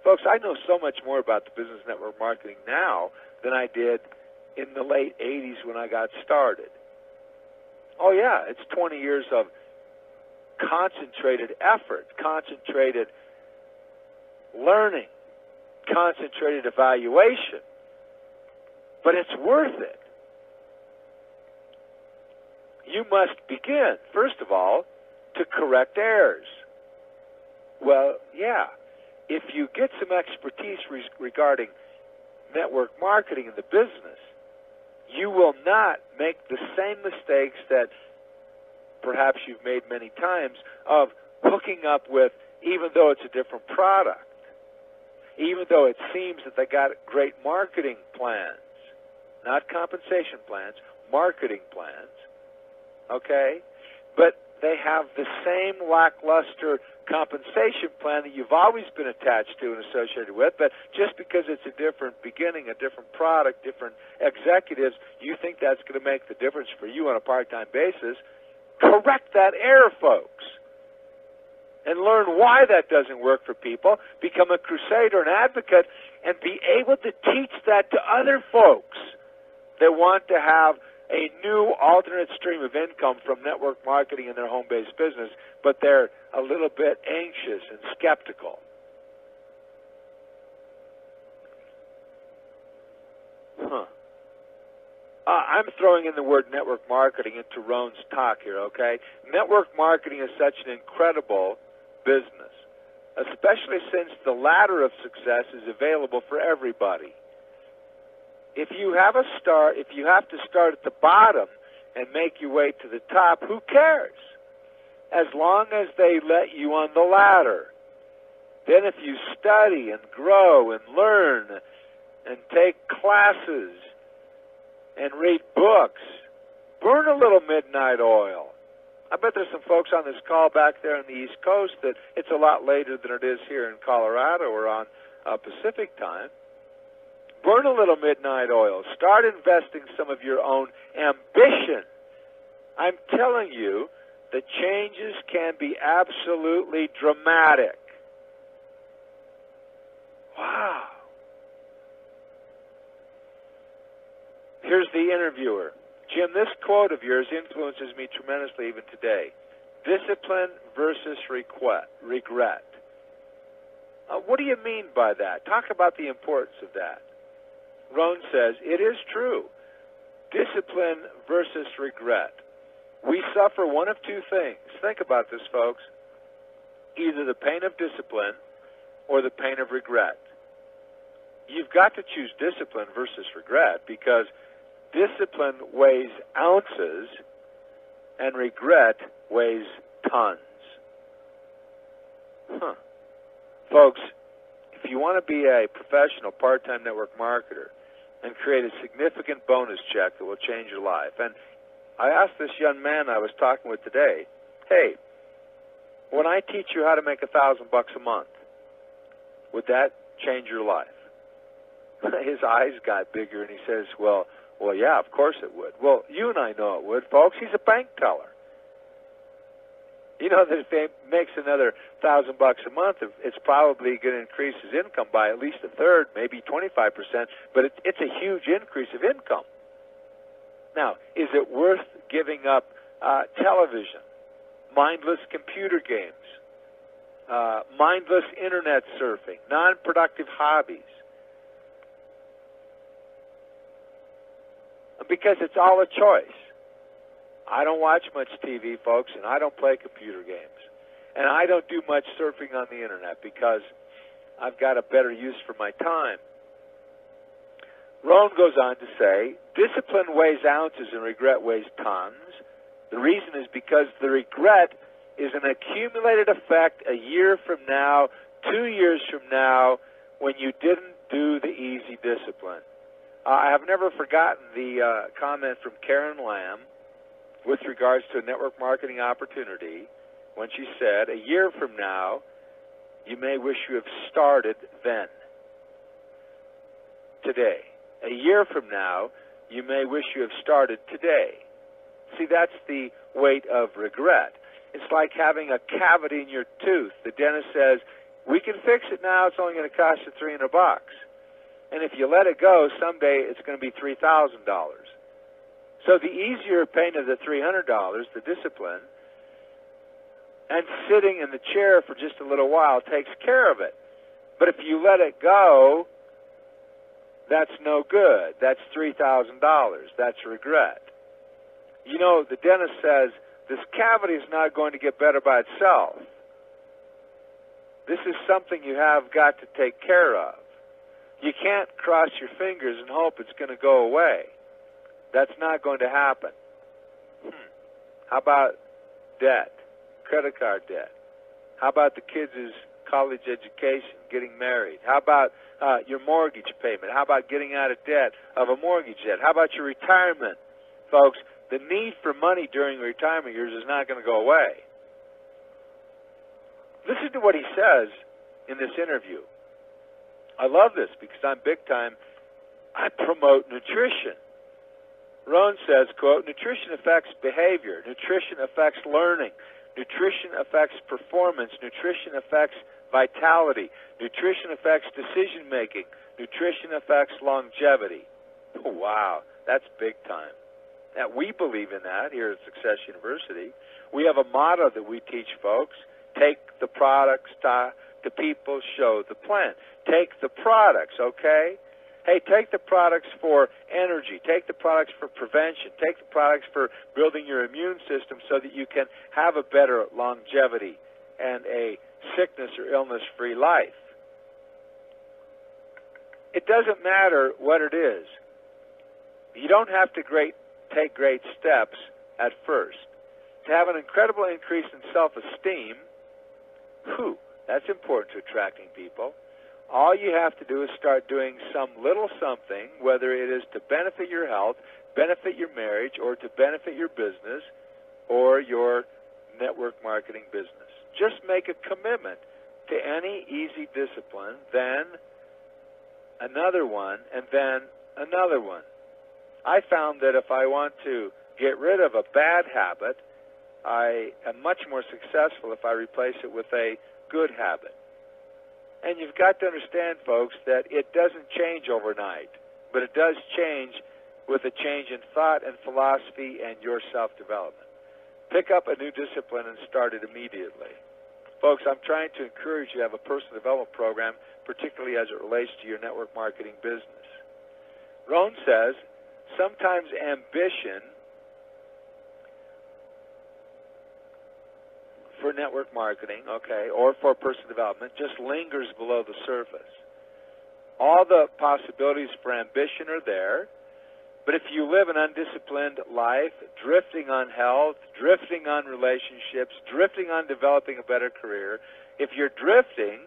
Folks, I know so much more about the business network marketing now than I did in the late 80s when I got started. Oh yeah, it's 20 years of concentrated effort, concentrated learning, concentrated evaluation. But it's worth it. You must begin, first of all, to correct errors. Well, yeah, if you get some expertise regarding network marketing in the business, you will not make the same mistakes that perhaps you've made many times of hooking up with, even though it's a different product, even though it seems that they got great marketing plans, not compensation plans, marketing plans, okay? But they have the same lackluster compensation plan that you've always been attached to and associated with, but just because it's a different beginning, a different product, different executives, you think that's going to make the difference for you on a part-time basis. Correct that error, folks, and learn why that doesn't work for people. Become a crusader, an advocate, and be able to teach that to other folks that want to have a new alternate stream of income from network marketing in their home-based business, but they're a little bit anxious and skeptical. I'm throwing in the word network marketing into Rohn's talk here, okay? Network marketing is such an incredible business, especially since the ladder of success is available for everybody. If you have to start at the bottom and make your way to the top, who cares? As long as they let you on the ladder. Then if you study and grow and learn and take classes and read books, burn a little midnight oil. I bet there's some folks on this call back there on the East Coast that it's a lot later than it is here in Colorado or on Pacific time. Burn a little midnight oil. Start investing some of your own ambition. I'm telling you, the changes can be absolutely dramatic. Wow. Here's the interviewer. Jim, this quote of yours influences me tremendously even today. Discipline versus regret. What do you mean by that? Talk about the importance of that. Rohn says, it is true. Discipline versus regret. We suffer one of two things. Think about this, folks. Either the pain of discipline or the pain of regret. You've got to choose discipline versus regret, because discipline weighs ounces and regret weighs tons. Folks, if you want to be a professional part-time network marketer and create a significant bonus check that will change your life, and I asked this young man I was talking with today, hey, when I teach you how to make $1,000 a month, would that change your life? His eyes got bigger, and he says, well, yeah, of course it would. Well, you and I know it would, folks. He's a bank teller. You know that if he makes another $1,000 a month, it's probably going to increase his income by at least a third, maybe 25%, but it's a huge increase of income. Now, is it worth giving up television, mindless computer games, mindless internet surfing, non-productive hobbies? Because it's all a choice. I don't watch much TV, folks, and I don't play computer games. And I don't do much surfing on the internet because I've got a better use for my time. Rohn goes on to say, discipline weighs ounces and regret weighs tons. The reason is because the regret is an accumulated effect a year from now, 2 years from now, when you didn't do the easy discipline. I have never forgotten the comment from Karen Lamb with regards to a network marketing opportunity when she said, a year from now, you may wish you have started then. Today. A year from now, you may wish you have started today. See, that's the weight of regret. It's like having a cavity in your tooth. The dentist says, we can fix it now, it's only going to cost you $300. And if you let it go, someday it's going to be $3,000. So the easier pain of the $300, the discipline, and sitting in the chair for just a little while takes care of it. But if you let it go, that's no good. That's $3,000. That's regret. You know, the dentist says, this cavity is not going to get better by itself. This is something you have got to take care of. You can't cross your fingers and hope it's going to go away. That's not going to happen. How about debt, credit card debt? How about the kids' college education, getting married? How about your mortgage payment? How about getting out of debt, of a mortgage debt? How about your retirement? Folks, the need for money during retirement years is not going to go away. Listen to what he says in this interview. I love this because I'm big time. I promote nutrition. Rohn says, quote, nutrition affects behavior. Nutrition affects learning. Nutrition affects performance. Nutrition affects vitality. Nutrition affects decision-making. Nutrition affects longevity. Oh, wow, that's big time. Now, we believe in that here at Success University. We have a motto that we teach folks. Take the products to people, show the plan. Take the products, okay? Hey, take the products for energy. Take the products for prevention. Take the products for building your immune system so that you can have a better longevity and a sickness or illness-free life. It doesn't matter what it is. You don't have to take great steps at first. To have an incredible increase in self-esteem, that's important to attracting people. All you have to do is start doing some little something, whether it is to benefit your health, benefit your marriage, or to benefit your business or your network marketing business. Just make a commitment to any easy discipline, then another one, and then another one. I found that if I want to get rid of a bad habit, I am much more successful if I replace it with a good habit. And you've got to understand, folks, that it doesn't change overnight, but it does change with a change in thought and philosophy and your self-development. Pick up a new discipline and start it immediately. Folks, I'm trying to encourage you to have a personal development program, particularly as it relates to your network marketing business. Rohn says, sometimes ambition for network marketing, or for personal development, just lingers below the surface. All the possibilities for ambition are there, but if you live an undisciplined life, drifting on health, drifting on relationships, drifting on developing a better career, if you're drifting,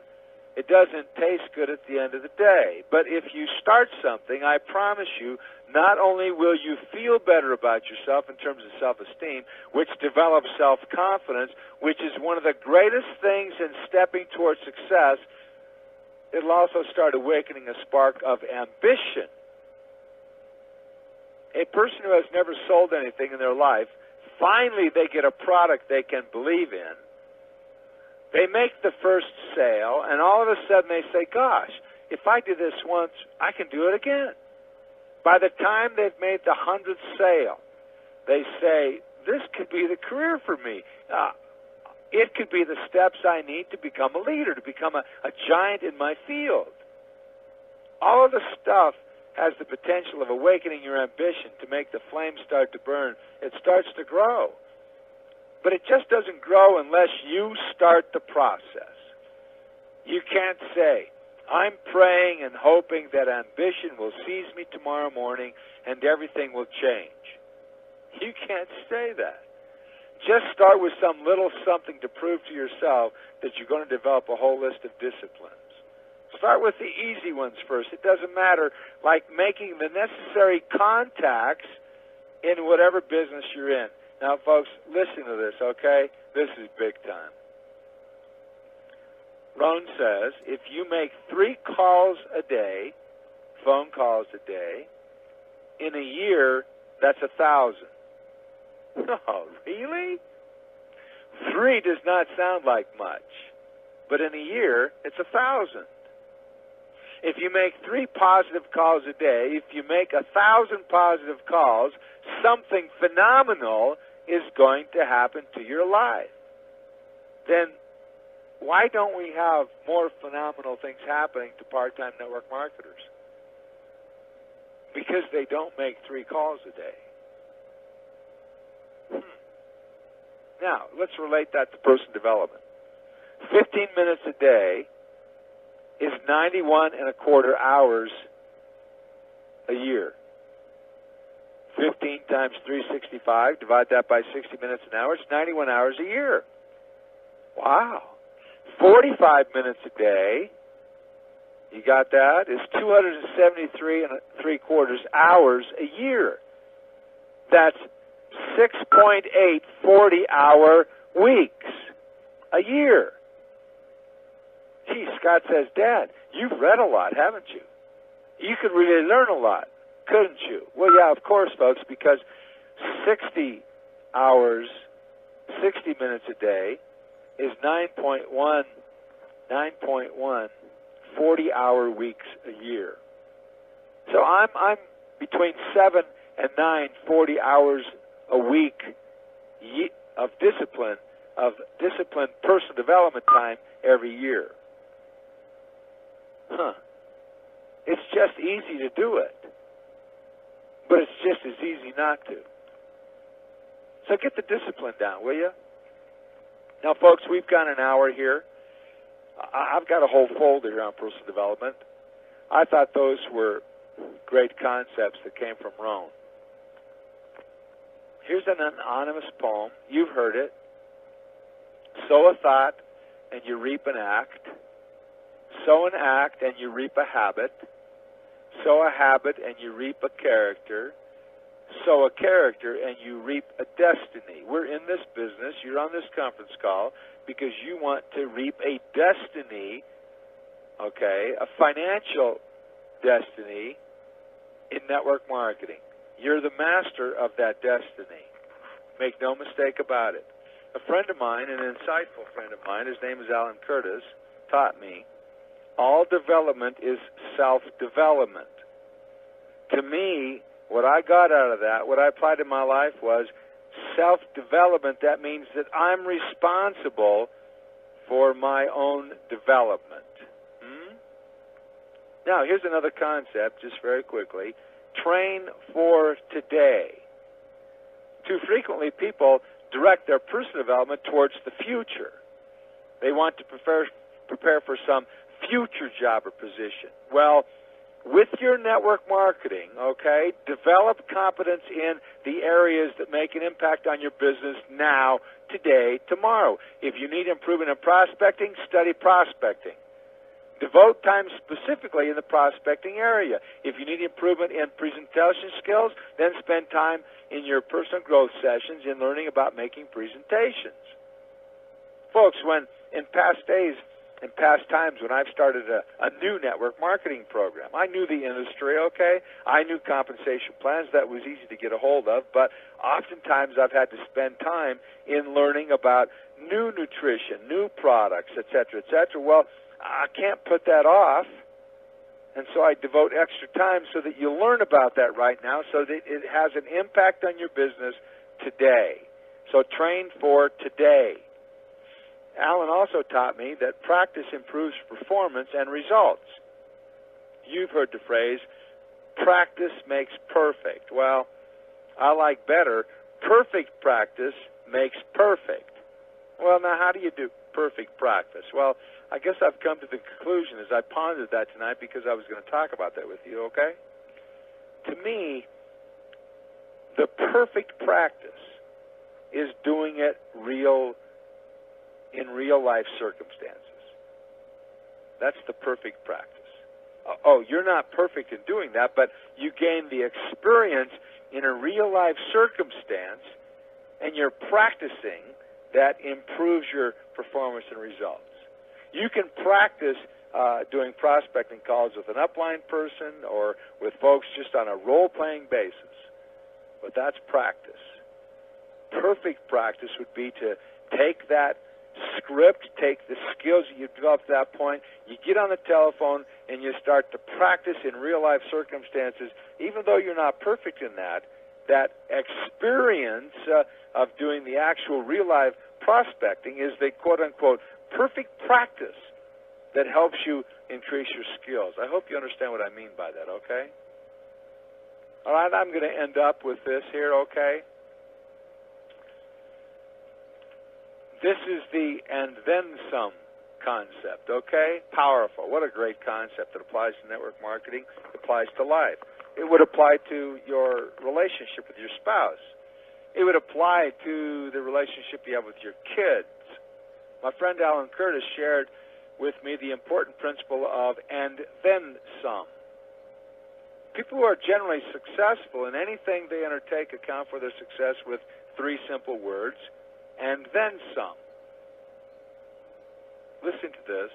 it doesn't taste good at the end of the day. But if you start something, I promise you, not only will you feel better about yourself in terms of self-esteem, which develops self-confidence, which is one of the greatest things in stepping towards success, it'll also start awakening a spark of ambition. A person who has never sold anything in their life, finally they get a product they can believe in. They make the first sale, and all of a sudden they say, gosh, if I do this once, I can do it again. By the time they've made the 100th sale, they say, this could be the career for me. It could be the steps I need to become a leader, to become a giant in my field. All of the stuff has the potential of awakening your ambition to make the flame start to burn. It starts to grow. But it just doesn't grow unless you start the process. You can't say, I'm praying and hoping that ambition will seize me tomorrow morning and everything will change. You can't say that. Just start with some little something to prove to yourself that you're going to develop a whole list of disciplines. Start with the easy ones first. It doesn't matter, like making the necessary contacts in whatever business you're in. Now, folks, listen to this, okay? This is big time. Rohn says, if you make 3 calls a day, phone calls a day, in a year, that's 1,000. Oh, really? 3 does not sound like much, but in a year, it's 1,000. If you make 3 positive calls a day, if you make 1,000 positive calls, something phenomenal is going to happen to your life. Then why don't we have more phenomenal things happening to part-time network marketers? Because they don't make 3 calls a day. Now, let's relate that to personal development. 15 minutes a day is 91.25 hours a year. 15 times 365, divide that by 60 minutes an hour, it's 91 hours a year. Wow. 45 minutes a day, you got that, is 273.75 hours a year. That's 6.8 40-hour weeks a year. Gee, Scott says, Dad, you've read a lot, haven't you? You could really learn a lot, couldn't you? Well, yeah, of course, folks, because 60 hours, 60 minutes a day is 9.1 40-hour weeks a year. So I'm between 7 and 9 40 hours a week of disciplined personal development time every year. It's just easy to do it, but it's just as easy not to. So get the discipline down, will you? Now, folks, we've got an hour here. I've got a whole folder here on personal development. I thought those were great concepts that came from Rohn. Here's an anonymous poem. You've heard it. Sow a thought and you reap an act. Sow an act and you reap a habit. Sow a habit and you reap a character. Sow a character and you reap a destiny. We're in this business. You're on this conference call because you want to reap a destiny, okay, a financial destiny in network marketing. You're the master of that destiny. Make no mistake about it. A friend of mine, an insightful friend of mine, his name is Alan Curtis, taught me, All development is self-development. To me, what I got out of that, what I applied in my life was self-development. That means that I'm responsible for my own development. Now, here's another concept, just very quickly. Train for today. Too frequently, people direct their personal development towards the future. They want to prepare for some future job or position. Well, with your network marketing, okay, develop competence in the areas that make an impact on your business now, today, tomorrow. If you need improvement in prospecting, study prospecting. Devote time specifically in the prospecting area. If you need improvement in presentation skills, then spend time in your personal growth sessions in learning about making presentations. Folks, when in past days, in past times when I've started a new network marketing program, I knew the industry, okay? I knew compensation plans. That was easy to get a hold of, but oftentimes I've had to spend time in learning about new nutrition, new products, et cetera, et cetera. Well, I can't put that off, and so I devote extra time so that you learn about that right now so that it has an impact on your business today. So train for today. Alan also taught me that practice improves performance and results. You've heard the phrase, practice makes perfect. Well, I like better, perfect practice makes perfect. Well, now how do you do perfect practice? Well, I guess I've come to the conclusion as I pondered that tonight because I was going to talk about that with you, okay? To me, the perfect practice is doing it in real-life circumstances. That's the perfect practice. Oh, you're not perfect in doing that, but you gain the experience in a real-life circumstance, and you're practicing that improves your performance and results. You can practice doing prospecting calls with an upline person or with folks just on a role-playing basis, but that's practice. Perfect practice would be to take that script, take the skills that you've developed at that point, you get on the telephone and you start to practice in real-life circumstances, even though you're not perfect in that experience of doing the actual real-life prospecting is the quote-unquote perfect practice that helps you increase your skills. I hope you understand what I mean by that, okay? All right, I'm going to end up with this here, okay? This is the and then some concept, okay? Powerful. What a great concept. It applies to network marketing. It applies to life. It would apply to your relationship with your spouse. It would apply to the relationship you have with your kids. My friend Alan Curtis shared with me the important principle of and then some. People who are generally successful in anything they undertake account for their success with three simple words, and then some. Listen to this.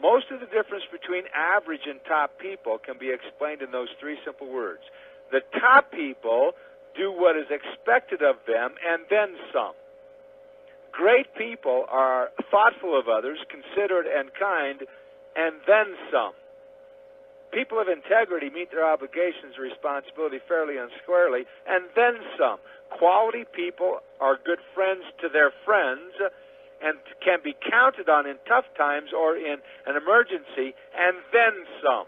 Most of the difference between average and top people can be explained in those three simple words. The top people do what is expected of them, and then some. Great people are thoughtful of others, considerate and kind, and then some. People of integrity meet their obligations and responsibility fairly and squarely, and then some. Quality people are good friends to their friends and can be counted on in tough times or in an emergency, and then some.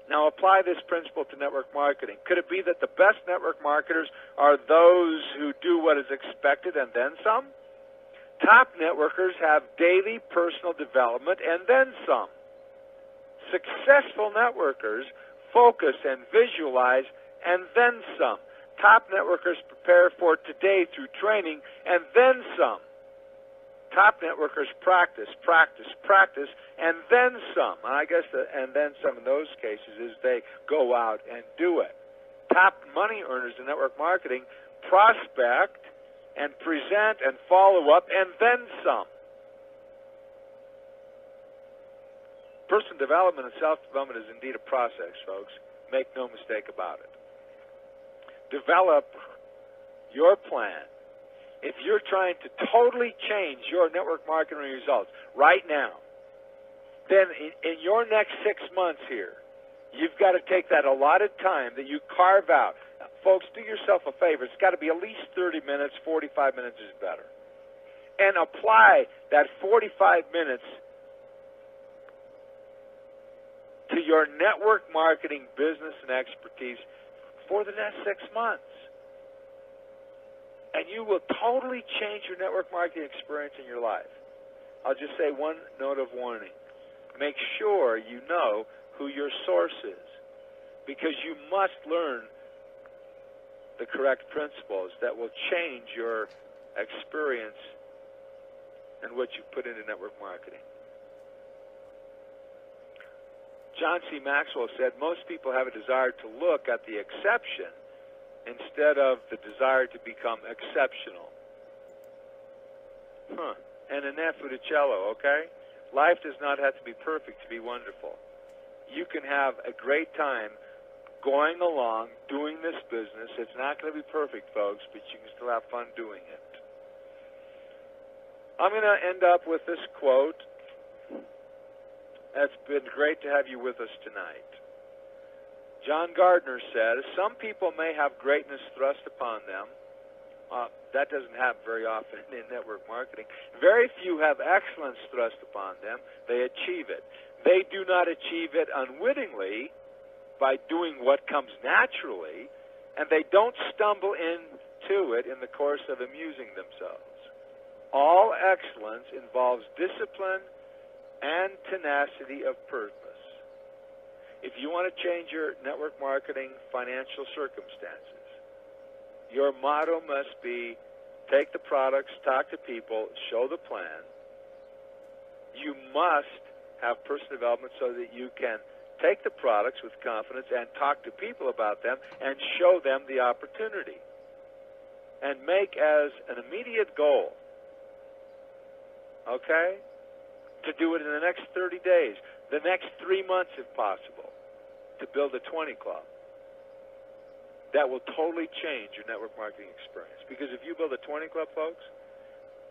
Now apply this principle to network marketing. Could it be that the best network marketers are those who do what is expected and then some? Top networkers have daily personal development and then some. Successful networkers focus and visualize and then some. Top networkers prepare for today through training and then some. Top networkers practice, and then some. And I guess and then some in those cases is they go out and do it. Top money earners in network marketing prospect and present and follow up and then some. Personal development and self-development is indeed a process, folks. Make no mistake about it. Develop your plan. If you're trying to totally change your network marketing results right now, then in your next 6 months here, you've got to take that allotted time that you carve out. Folks, do yourself a favor. It's got to be at least 30 minutes. 45 minutes is better. And apply that 45 minutes to your network marketing business and expertise for the next 6 months. And you will totally change your network marketing experience in your life. I'll just say one note of warning. Make sure you know who your source is, because you must learn the correct principles that will change your experience and what you put into network marketing. John C. Maxwell said, most people have a desire to look at the exception instead of the desire to become exceptional. And Annette Funicello, okay? Life does not have to be perfect to be wonderful. You can have a great time going along, doing this business. It's not going to be perfect, folks, but you can still have fun doing it. I'm going to end up with this quote. It's been great to have you with us tonight. John Gardner says, some people may have greatness thrust upon them. That doesn't happen very often in network marketing. Very few have excellence thrust upon them. They achieve it. They do not achieve it unwittingly by doing what comes naturally, and they don't stumble into it in the course of amusing themselves. All excellence involves discipline and tenacity of purpose. If you want to change your network marketing financial circumstances, your motto must be take the products, talk to people, show the plan. You must have personal development so that you can take the products with confidence and talk to people about them and show them the opportunity. And make as an immediate goal, okay, to do it in the next 30 days, the next 3 months if possible, to build a 20 club. That will totally change your network marketing experience. Because if you build a 20 club, folks,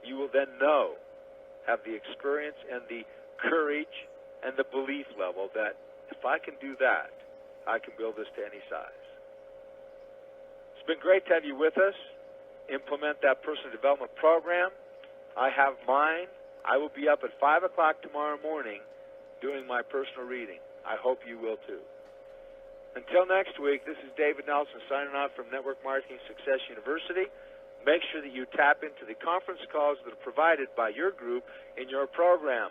you will then have the experience and the courage and the belief level that if I can do that, I can build this to any size. It's been great to have you with us. Implement that personal development program. I have mine. I will be up at 5 o'clock tomorrow morning doing my personal reading. I hope you will too. Until next week, this is David Nelson signing off from Network Marketing Success University. Make sure that you tap into the conference calls that are provided by your group in your program.